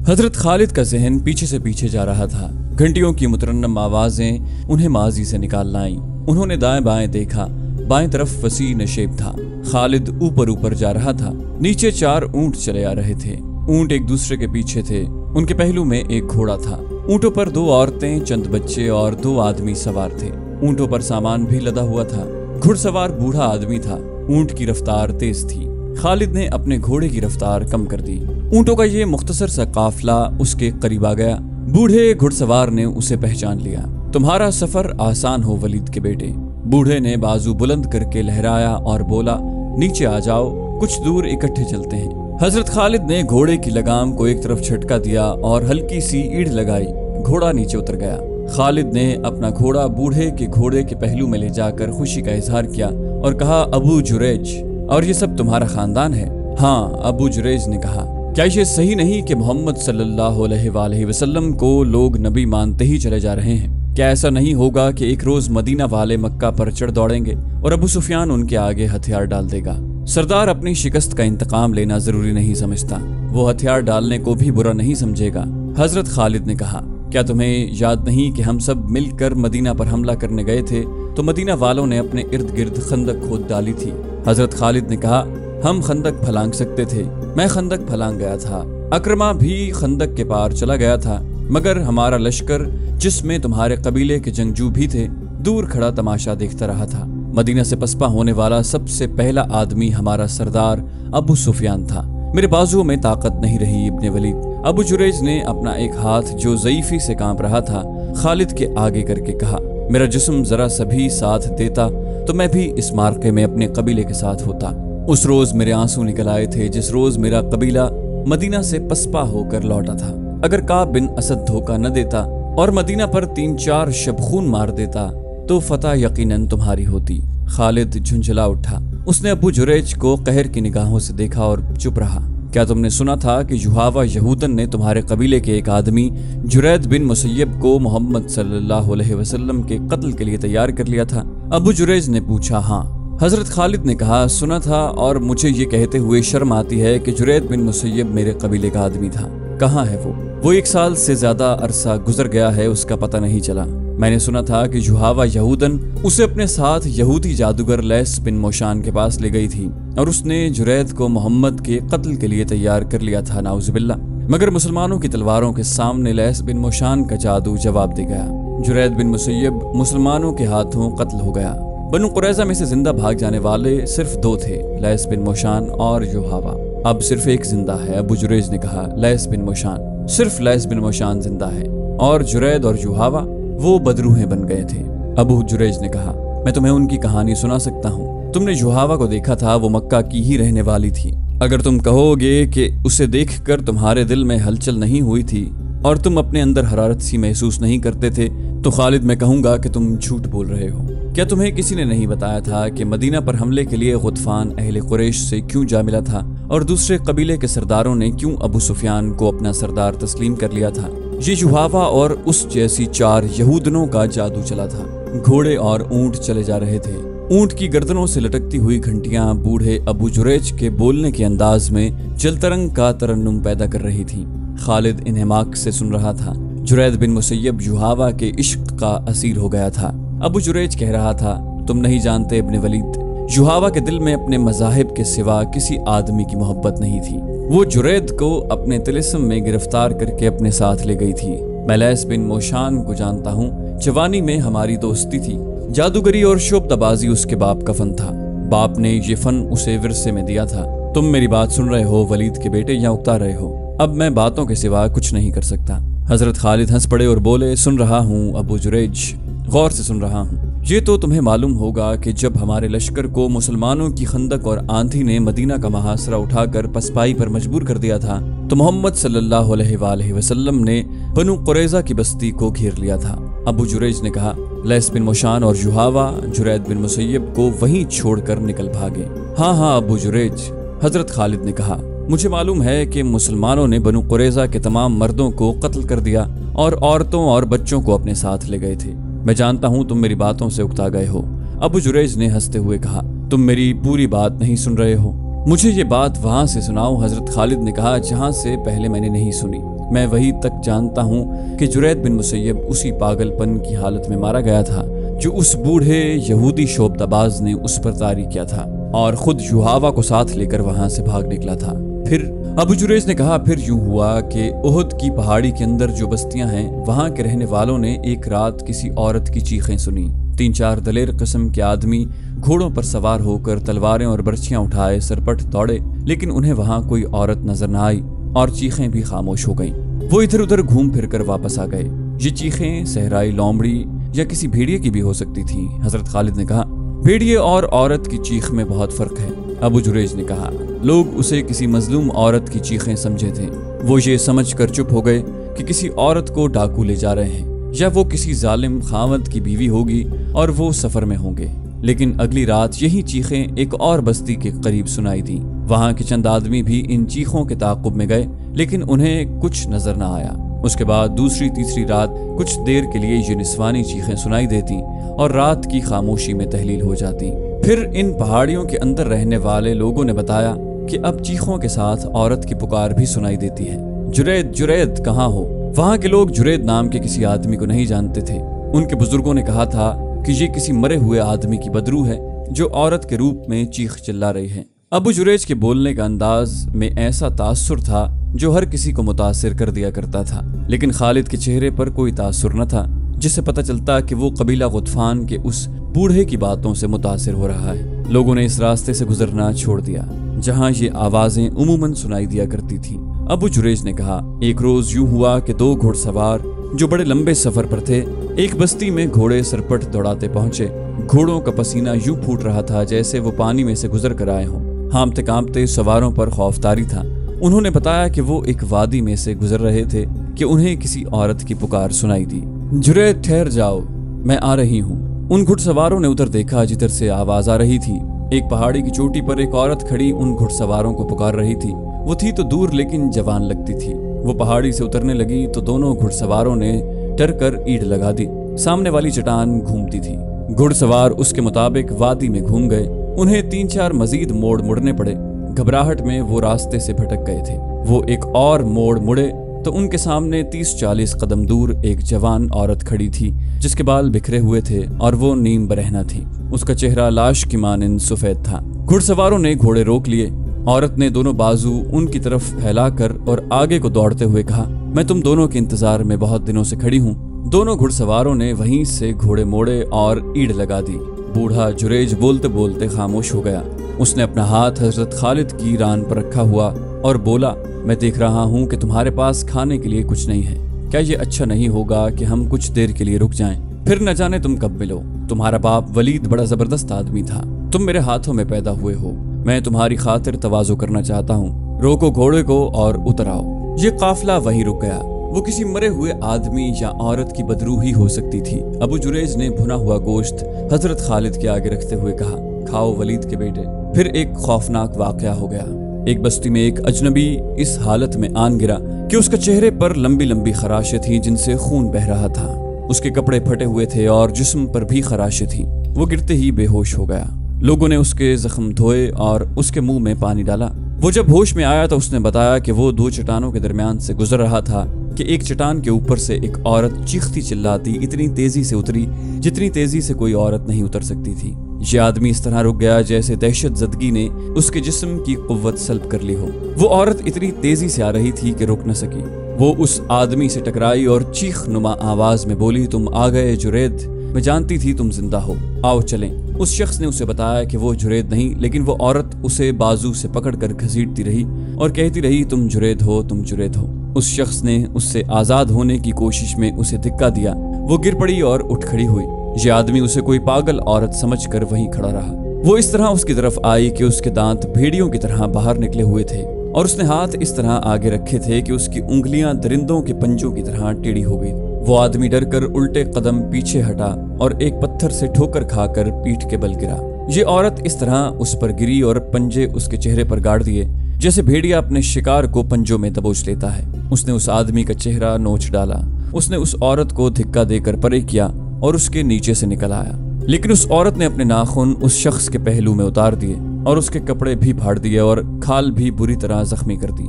حضرت خالد کا ذہن پیچھے سے پیچھے جا رہا تھا۔ گھنٹیوں کی مترنم آوازیں انہیں ماضی سے نکال لائیں۔ انہوں نے دائیں بائیں دیکھا، بائیں طرف وسیع نشیب تھا۔ خالد اوپر جا رہا تھا۔ نیچے 4 اونٹ چلے آ رہے تھے۔ اونٹ ایک دوسرے کے پیچھے تھے۔ ان کے پہلو میں ایک گھوڑا تھا۔ اونٹوں پر 2 عورتیں، چند بچے اور 2 آدمی سوار تھے۔ اونٹوں پر سامان بھی لدا ہوا تھا۔ گھڑ سوار بوڑھا آدمی تھا۔ اونٹ کی رفتار تیز تھی۔ خالد نے اپنے گھوڑے کی رفتار کم کر دی۔ اونٹوں کا یہ مختصر سا قافلہ اس کے قریب آ گیا۔ بوڑھے گھڑ سوار نے اسے پہچان لیا۔ تمہارا سفر آسان ہو ولید کے بیٹے۔ بوڑھے نے بازو بلند کر کے لہرایا اور بولا، نیچے آ جاؤ، کچھ دور اکٹھے چلتے ہیں۔ حضرت خالد نے گھوڑے کی لگام کو ایک طرف جھٹکا دیا اور ہلکی سی ایڑ لگائی۔ گھوڑا نیچے اتر گیا۔ خالد نے اپنا گھوڑا بوڑھے کے گھوڑے کے پہلو میں لے جا کر خوشی کا اظہار کیا اور کہا، ابو جریج، اور یہ سب تمہارا خاندان ہے؟ ہاں، ابو جریج نے کہا۔ کیا یہ صحیح نہیں کہ محمد صلی اللہ علیہ وآلہ وسلم کو لوگ نبی مانتے ہی چلے جا رہے ہیں؟ کیا ایسا نہیں ہوگا کہ ایک روز مدینہ والے مکہ پر چڑھ دوڑیں گے اور ابو سفیان ان کے آگے ہتھیار ڈال دے گا؟ سردار اپنی شکست کا انتقام لینا ضروری نہیں سمجھتا، وہ ہتھیار ڈالنے کو بھی برا نہیں سمجھے گا۔ حضرت خالد نے کہا، کیا تمہیں یاد نہیں کہ ہم سب مل کر مدینہ پر حملہ کرنے گئے تھے تو مدینہ والوں نے اپنے ارد گرد خندق کھود ڈالی تھی؟ حضرت خالد نے کہا، ہم خندق پھلانگ سکتے تھے، میں خندق پھلانگ گیا تھا، اکرمہ بھی خندق کے پار چلا گیا تھا، مگر ہمارا لشکر جس میں تمہارے قبیلے کے جنگجو بھی تھے دور کھڑا تماشا دیکھتا رہا تھا۔ مدینہ سے پسپا ہونے والا سب سے پہلا آدمی ہمارا سردار ابو سفیان تھا۔ میرے بازو میں طاقت نہیں رہی ابن ولید۔ ابو جریج نے اپنا ایک ہاتھ جو ضعیفی سے کانپ رہا تھا خالد کے آگے کر کے کہا، میرا جسم ذرا سا بھی ساتھ دیتا تو میں بھی اس مارکے میں اپنے قبیلے کے ساتھ ہوتا۔ اس روز میرے آنسو نکل آئے تھے جس روز میرا قبیلہ مدینہ سے پسپا ہو کر لوٹا تھا۔ اگر کعب بن اسد دھوکہ نہ دیتا اور مدینہ پر 3-4 شب خون مار دیتا تو فتح یقیناً تمہاری ہوتی۔ خالد جھنجھلا اٹھا۔ اس نے ابو جریج کو قہر کی نگاہوں سے دیکھا اور چپ رہا۔ کیا تم نے سنا تھا کہ جوہاوا یہودن نے تمہارے قبیلے کے ایک آدمی جرید بن مسیب کو محمد صلی اللہ علیہ وسلم کے قتل کے لیے تیار کر لیا تھا؟ ابو جریج نے پوچھا، ہاں۔ حضرت خالد نے کہا، سنا تھا، اور مجھے یہ کہتے ہوئے شرم آتی ہے کہ جرید بن مسیب میرے قبیلے کا آدمی تھا۔ کہاں ہے وہ 1 سال سے زیادہ عرصہ گزر گیا ہے، اس کا پتہ نہیں چلا۔ میں نے سنا تھا کہ جوہاوا یہودن اسے اپنے ساتھ یہودی جادوگر لیس بن موشان کے پاس لے گئی تھی اور اس نے جرید کو محمد کے قتل کے لیے تیار کر لیا تھا، نعوذ باللہ۔ مگر مسلمانوں کی تلواروں کے سامنے لیس بن موشان کا جادو جواب دے گیا۔ جرید بن مسیب مسلمانوں کے ہاتھوں قتل ہو گیا۔ بنو قریظہ میں سے زندہ بھاگ جانے والے صرف 2 تھے، لیس بن موشان اور جوہاوا۔ اب صرف ایک زندہ ہے، ابو جریج نے کہا، لیس بن موشان۔ صرف لیس بن موشان زندہ ہے، اور جرید اور جوہاوا وہ بدروہیں بن گئے تھے۔ ابو جریج نے کہا، میں تمہیں ان کی کہانی سنا سکتا ہوں۔ تم نے جوہاوا کو دیکھا تھا، وہ مکہ کی ہی رہنے والی تھی۔ اگر تم کہو گے کہ اسے دیکھ کر تمہارے دل میں ہلچل نہیں ہوئی تھی اور تم اپنے اندر حرارت سی محسوس نہیں کرتے تھے تو خالد میں کہوں گا کہ تم جھوٹ بول رہے ہو۔ کیا تمہیں کسی نے نہیں بتایا تھا کہ مدینہ پر حملے کے لیے غطفان اہل قریش سے کیوں جا ملا تھا اور دوسرے قبیلے کے سرداروں نے کیوں ابو سفیان کو اپنا سردار تسلیم کر لیا تھا؟ یہ جوہاوا اور اس جیسی 4 یہودنوں کا جادو چلا تھا۔ گھوڑے اور اونٹ چلے جا رہے تھے۔ اونٹ کی گردنوں سے لٹکتی ہوئی گھنٹیاں بوڑھے ابو جریج کے بولنے کے انداز میں جلترنگ کا ترنم پیدا کر رہی تھیں۔ خالد انہماک سے سن رہا تھا۔ جرید بن مسیب جوہاوا کے عشق کا اسیر ہو گیا تھا۔ ابو جریج کہہ رہا تھا، تم نہیں جانتے ابن ولید، جوہاوا کے دل میں اپنے مذاہب کے سوا کسی آدمی کی محبت نہیں تھی۔ وہ جرید کو اپنے طلسم میں گرفتار کر کے اپنے ساتھ لے گئی تھی۔ میں لیس بن موشان کو جانتا ہوں، جوانی میں ہماری دوستی تھی۔ جادوگری اور شعبدہ بازی اس کے باپ کا فن تھا۔ باپ نے یہ فن اسے ورثے میں دیا تھا۔ تم میری بات سن رہے ہو ولید کے بیٹے، یا اکتا رہے ہو؟ اب میں باتوں کے سوا کچھ نہیں کر سکتا۔ حضرت خالد ہنس پڑے اور بولے، سن رہا ہوں ابو جریج، غور سے سن رہا ہوں۔ یہ تو تمہیں معلوم ہوگا کہ جب ہمارے لشکر کو مسلمانوں کی خندق اور آندھی نے مدینہ کا محاصرہ اٹھا کر پسپائی پر مجبور کر دیا تھا تو محمد صلی اللہ علیہ وآلہ وسلم نے بنو قریظہ کی بستی کو گھیر لیا تھا۔ ابو جریج نے کہا، لیس بن موشان اور جوہاوا جرید بن مسیب کو وہیں چھوڑ کر نکل بھاگے۔ ہاں ابو جریج، حضرت خالد نے کہا، مجھے معلوم ہے کہ مسلمانوں نے بنو قریظہ کے تمام مردوں کو قتل کر دیا اور عورتوں اور بچوں کو اپنے ساتھ لے گئے تھے۔ میں جانتا ہوں تم میری باتوں سے اکتا گئے ہو۔ ابو جریج نے ہنستے ہوئے کہا، تم میری پوری بات نہیں سن رہے ہو، مجھے یہ بات وہاں سے سناؤ۔ حضرت خالد نے کہا، جہاں سے پہلے میں نے نہیں سنی۔ میں وہی تک جانتا ہوں کہ جرید بن مسیب اسی پاگل پن کی حالت میں مارا گیا تھا جو اس بوڑھے یہودی شعبدہ باز نے اس پر طاری کیا تھا، اور خود یوحاوا کو ساتھ لے کر وہاں سے بھاگ نکلا تھا۔ پھر ابو جریج نے کہا، پھر یوں ہوا کہ احد کی پہاڑی کے اندر جو بستیاں ہیں وہاں کے رہنے والوں نے ایک رات کسی عورت کی چیخیں سنی۔ 3-4 دلیر قسم کے آدمی گھوڑوں پر سوار ہو کر تلواریں اور برچیاں اٹھائے سرپٹ دوڑے، لیکن انہیں وہاں کوئی عورت نظر نہ آئی اور چیخیں بھی خاموش ہو گئیں۔ وہ ادھر ادھر گھوم پھر کر واپس آ گئے۔ یہ چیخیں صحرائی لومڑی یا کسی بھیڑیے کی بھی ہو سکتی تھی۔ حضرت خالد نے کہا، بھیڑیے اور عورت کی چیخ میں بہت فرق ہے۔ ابو جریج نے کہا، لوگ اسے کسی مظلوم عورت کی چیخیں سمجھے تھے۔ وہ یہ سمجھ کر چپ ہو گئے کہ کسی عورت کو ڈاکو لے جا رہے ہیں، یا وہ کسی ظالم خاوند کی بیوی ہوگی اور وہ سفر میں ہوں گے۔ لیکن اگلی رات یہی چیخیں ایک اور بستی کے قریب سنائی دیں۔ وہاں کے چند آدمی بھی ان چیخوں کے تعاقب میں گئے، لیکن انہیں کچھ نظر نہ آیا۔ اس کے بعد دوسری تیسری رات کچھ دیر کے لیے یہ نسوانی چیخیں سنائی دیتی اور رات کی خاموشی میں تحلیل ہو جاتی۔ پھر ان پہاڑیوں کے اندر رہنے والے لوگوں نے بتایا کہ اب چیخوں کے ساتھ عورت کی پکار بھی سنائی دیتی ہے، جرید جرید کہاں ہو؟ وہاں کے لوگ جرید نام کے کسی آدمی کو نہیں جانتے تھے۔ ان کے بزرگوں نے کہا تھا کہ یہ کسی مرے ہوئے آدمی کی بدروح ہے جو عورت کے روپ میں چیخ چلا رہی ہے۔ ابو جریج کے بولنے کا انداز میں ایسا تاثر تھا جو ہر کسی کو متاثر کر دیا کرتا تھا، لیکن خالد کے چہرے پر کوئی تاثر نہ تھا، جس سے پتہ چلتا کہ وہ قبیلہ غطفان کے اس بوڑھے کی باتوں سے متاثر ہو رہا ہے۔ لوگوں نے اس راستے سے گزرنا چھوڑ دیا جہاں یہ آوازیں عموماً سنائی دیا کرتی تھیں۔ ابو جریج نے کہا، ایک روز یوں ہوا کہ 2 گھڑ سوار جو بڑے لمبے سفر پر تھے ایک بستی میں گھوڑے سرپٹ دوڑاتے پہنچے۔ گھوڑوں کا پسینہ یوں پھوٹ رہا تھا جیسے وہ پانی میں سے گزر کر آئے ہوں۔ ہانپتے کانپتے سواروں پر خوف طاری تھا۔ انہوں نے بتایا کہ وہ ایک وادی میں سے گزر رہے تھے کہ انہیں کسی عورت کی پکار سنائی دی، جرید ٹھہر جاؤ، میں آ رہی ہوں۔ ان گھڑ سواروں نے ادھر دیکھا جدھر سے آواز آ رہی تھی۔ ایک پہاڑی کی چوٹی پر ایک عورت کھڑی ان گھڑ سواروں کو پکار رہی تھی۔ وہ تھی تو دور لیکن جوان لگتی تھی۔ وہ پہاڑی سے اترنے لگی تو دونوں گھڑ سواروں نے ڈر کر اینٹ لگا دی۔ سامنے والی چٹان گھومتی تھی۔ گھڑ سوار اس کے مطابق وادی میں گھوم گئے۔ انہیں 3-4 مزید موڑ مڑنے پڑے۔ گھبراہٹ میں وہ راستے سے بھٹک گئے تھے۔ وہ ایک اور موڑ مڑے تو ان کے سامنے 30-40 قدم دور ایک جوان عورت کھڑی تھی جس کے بال بکھرے ہوئے تھے اور وہ نیم برہنہ تھی۔ اس کا چہرہ لاش کی مانند سفید تھا۔ گھڑ سواروں نے گھوڑے روک لیے۔ عورت نے دونوں بازو ان کی طرف پھیلا کر اور آگے کو دوڑتے ہوئے کہا، میں تم دونوں کے انتظار میں بہت دنوں سے کھڑی ہوں۔ دونوں گھڑ سواروں نے وہیں سے گھوڑے موڑے اور ایڑ لگا دی۔ بوڑھا جریج بولتے بولتے خاموش ہو گیا۔ اس نے اپنا ہاتھ حضرت خالد کی ران پر رکھا ہوا اور بولا، میں دیکھ رہا ہوں کہ تمہارے پاس کھانے کے لیے کچھ نہیں ہے۔ کیا یہ اچھا نہیں ہوگا کہ ہم کچھ دیر کے لیے رک جائیں؟ پھر نہ جانے تم کب ملو۔ تمہارا باپ ولید بڑا زبردست آدمی تھا۔ تم میرے ہاتھوں میں پیدا ہوئے ہو۔ میں تمہاری خاطر تواضع کرنا چاہتا ہوں۔ روکو گھوڑے کو اور اتر آؤ۔ یہ قافلہ وہیں رک گیا۔ وہ کسی مرے ہوئے آدمی یا عورت کی بدروحی ہو سکتی تھی۔ ابو جریج نے بھنا ہوا گوشت حضرت خالد کے آگے رکھتے ہوئے کہا، کھاؤ ولید کے بیٹے۔ پھر ایک خوفناک واقعہ ہو گیا۔ ایک بستی میں ایک اجنبی اس حالت میں آن گرا کہ اس کا چہرے پر لمبی لمبی خراشیں تھیں جن سے خون بہہ رہا تھا۔ اس کے کپڑے پھٹے ہوئے تھے اور جسم پر بھی خراشیں تھیں۔ وہ گرتے ہی بے ہوش ہو گیا۔ لوگوں نے اس کے زخم دھوئے اور اس کے منہ میں پانی ڈالا۔ وہ جب ہوش میں آیا تو اس نے بتایا کہ وہ 2 چٹانوں کے درمیان سے گزر رہا تھا کہ ایک چٹان کے اوپر سے ایک عورت چیختی چلاتی اتنی تیزی سے اتری جتنی تیزی سے کوئی عورت نہیں اتر سکتی تھی۔ یہ آدمی اس طرح رک گیا جیسے دہشت زدگی نے اس کے جسم کی قوت سلب کر لی ہو۔ وہ عورت اتنی تیزی سے آ رہی تھی کہ رک نہ سکی۔ وہ اس آدمی سے ٹکرائی اور چیخ نما آواز میں بولی، تم آ گئے جرید، میں جانتی تھی تم زندہ ہو، آؤ چلیں۔ اس شخص نے اسے بتایا کہ وہ جرید نہیں، لیکن وہ عورت اسے بازو سے پکڑ کر گھسیٹتی رہی اور کہتی رہی، تم جرید ہو، تم جرید ہو۔ اس شخص نے اس سے آزاد ہونے کی کوشش میں اسے دھکا دیا۔ وہ گر پڑی اور اٹھ کھڑی ہوئی۔ یہ آدمی اسے کوئی پاگل عورت سمجھ کر وہیں کھڑا رہا۔ وہ اس طرح اس کی طرف آئی کہ اس کے دانت بھیڑیوں کی طرح باہر نکلے ہوئے تھے اور اس نے ہاتھ اس طرح آگے رکھے تھے کہ اس کی انگلیاں درندوں کے پنجوں کی طرح ٹیڑھی ہو گئی۔ وہ آدمی ڈر کر الٹے قدم پیچھے ہٹا اور ایک پتھر سے ٹھوکر کھا کر پیٹھ کے بل گرا۔ یہ عورت اس طرح اس پر گری اور پنجے اس کے چہرے پر گاڑ دیے جیسے بھیڑیا اپنے شکار کو پنجوں میں دبوچ لیتا ہے۔ اس نے اس آدمی کا چہرہ نوچ ڈالا۔ اس نے اس عورت کو دھکا دے کر پرے کیا اور اس کے نیچے سے نکل آیا، لیکن اس عورت نے اپنے ناخن اس شخص کے پہلو میں اتار دیے اور اس کے کپڑے بھی پھاڑ دیے اور کھال بھی بری طرح زخمی کر دی۔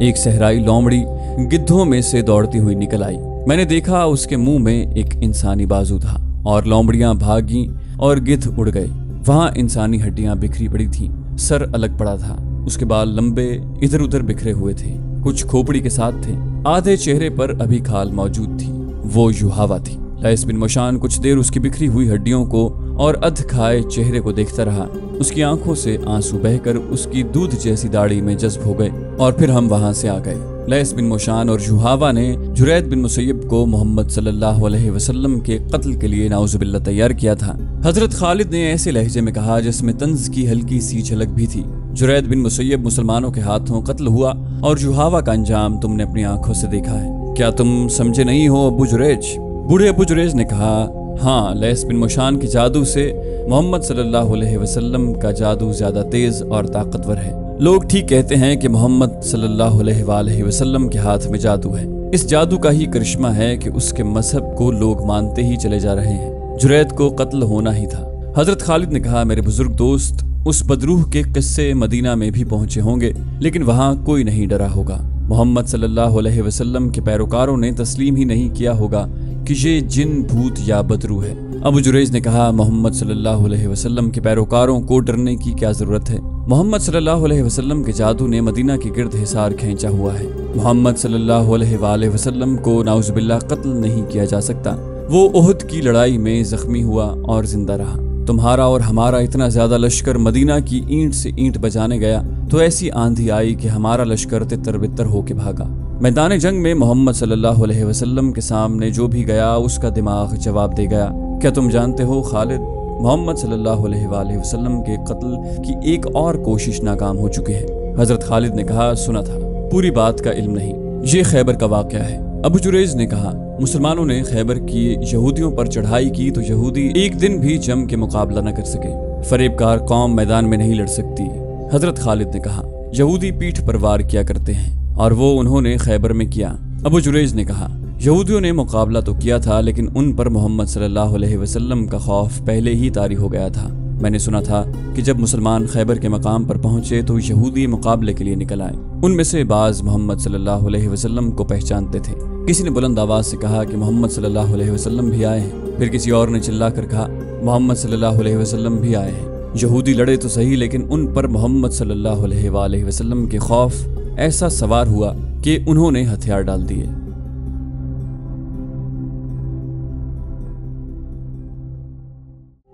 ایک صحرائی لومڑی گدھوں میں سے دوڑتی ہوئی نکل آئی۔ میں نے دیکھا اس کے منہ میں ایک انسانی بازو تھا اور لومڑیاں بھاگیں اور گدھ اڑ گئے۔ وہاں انسانی ہڈیاں بکھری پڑی تھیں، سر الگ پڑا تھا، اس کے بال لمبے ادھر ادھر بکھرے ہوئے تھے، کچھ کھوپڑی کے ساتھ تھے، آدھے چہرے پر ابھی کھال موجود تھی۔ وہ یوحاوا تھی۔ لیث بن موشان کچھ دیر اس کی بکھری ہوئی ہڈیوں کو اور ادھ کھائے چہرے کو دیکھتا رہا۔ اس کی آنکھوں سے آنسو بہہ کر اس کی دودھ جیسی داڑھی میں جذب ہو گئے اور پھر ہم وہاں سے آ گئے۔ لیث بن موشان اور یوحاوا نے جرید بن مسیب کو محمد صلی اللہ علیہ وسلم کے قتل کے لیے نعوذ باللہ تیار کیا تھا۔ حضرت خالد نے ایسے لہجے میں کہا جس میں طنز کی ہلکی سی جھلک بھی تھی۔ جرید بن مسیب مسلمانوں کے ہاتھوں قتل ہوا اور یوحاوا کا انجام تم نے اپنی آنکھوں سے دیکھا ہے۔ کیا تم سمجھے نہیں ہو ابو جریج؟ بوڑھے ابو جریج نے کہا، ہاں، لیث بن موشان کے جادو سے محمد صلی اللہ علیہ وسلم کا جادو زیادہ تیز اور طاقتور ہے۔ لوگ ٹھیک کہتے ہیں کہ محمد صلی اللہ علیہ وآلہ وسلم کے ہاتھ میں جادو ہے۔ اس جادو کا ہی کرشمہ ہے کہ اس کے مذہب کو لوگ مانتے ہی چلے جا رہے ہیں۔ جرید کو قتل ہونا ہی تھا۔ حضرت خالد نے کہا، میرے بزرگ دوست، اس بدروح کے قصے مدینہ میں بھی پہنچے ہوں گے، لیکن وہاں کوئی نہیں ڈرا ہوگا۔ محمد صلی اللہ علیہ وسلم کے پیروکاروں نے تسلیم ہی نہیں کیا ہوگا کہ یہ جن، بھوت یا بدروح ہے۔ ابو جریج نے کہا، محمد صلی اللہ علیہ وسلم کے پیروکاروں کو ڈرنے کی کیا ضرورت ہے؟ محمد صلی اللہ علیہ وسلم کے جادو نے مدینہ کے گرد حصار کھینچا ہوا ہے۔ محمد صلی اللہ علیہ وآلہ وسلم کو نعوذ باللہ قتل نہیں کیا جا سکتا۔ وہ احد کی لڑائی میں زخمی ہوا اور زندہ رہا۔ تمہارا اور ہمارا اتنا زیادہ لشکر مدینہ کی اینٹ سے اینٹ بجانے گیا تو ایسی آندھی آئی کہ ہمارا لشکر تتر بتر ہو کے بھاگا۔ میدان جنگ میں محمد صلی اللہ علیہ وسلم کے سامنے جو بھی گیا اس کا دماغ جواب دے گیا۔ کیا تم جانتے ہو خالد، محمد صلی اللہ علیہ وآلہ وسلم کے قتل کی ایک اور کوشش ناکام ہو چکی ہے؟ حضرت خالد نے کہا، سنا تھا، پوری بات کا علم نہیں۔ یہ خیبر کا واقعہ ہے۔ ابو جریج نے کہا، مسلمانوں نے خیبر کی یہودیوں پر چڑھائی کی تو یہودی ایک دن بھی جم کے مقابلہ نہ کر سکے۔ فریب کار قوم میدان میں نہیں لڑ سکتی۔ حضرت خالد نے کہا، یہودی پیٹھ پر وار کیا کرتے ہیں اور وہ انہوں نے خیبر میں کیا۔ ابو جریج نے کہا، یہودیوں نے مقابلہ تو کیا تھا لیکن ان پر محمد صلی اللہ علیہ وسلم کا خوف پہلے ہی طاری ہو گیا تھا۔ میں نے سنا تھا کہ جب مسلمان خیبر کے مقام پر پہنچے تو یہودی مقابلے کے لیے نکل آئے۔ ان میں سے بعض محمد صلی اللہ علیہ وسلم کو پہچانتے تھے۔ کسی نے بلند آواز سے کہا کہ محمد صلی اللہ علیہ وسلم بھی آئے ہیں۔ پھر کسی اور نے چلا کر کہا، محمد صلی اللہ علیہ وسلم بھی آئے ہیں۔ یہودی لڑے تو صحیح لیکن ان پر محمد صلی اللہ علیہ وآلہ وسلم کے خوف ایسا سوار ہوا کہ انہوں نے ہتھیار ڈال دیے۔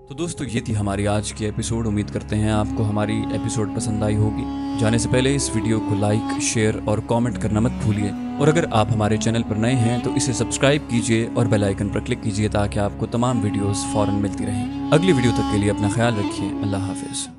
تو دوستو، یہ تھی ہماری آج کی ایپیسوڈ۔ امید کرتے ہیں آپ کو ہماری ایپیسوڈ پسند آئی ہوگی۔ جانے سے پہلے اس ویڈیو کو لائک، شیئر اور کامنٹ کرنا مت بھولیے، اور اگر آپ ہمارے چینل پر نئے ہیں تو اسے سبسکرائب کیجیے اور بیل آئیکن پر کلک کیجیے تاکہ آپ کو تمام ویڈیوز فوراً ملتی رہیں۔ اگلی ویڈیو تک کے لیے اپنا خیال رکھیے۔ اللہ حافظ۔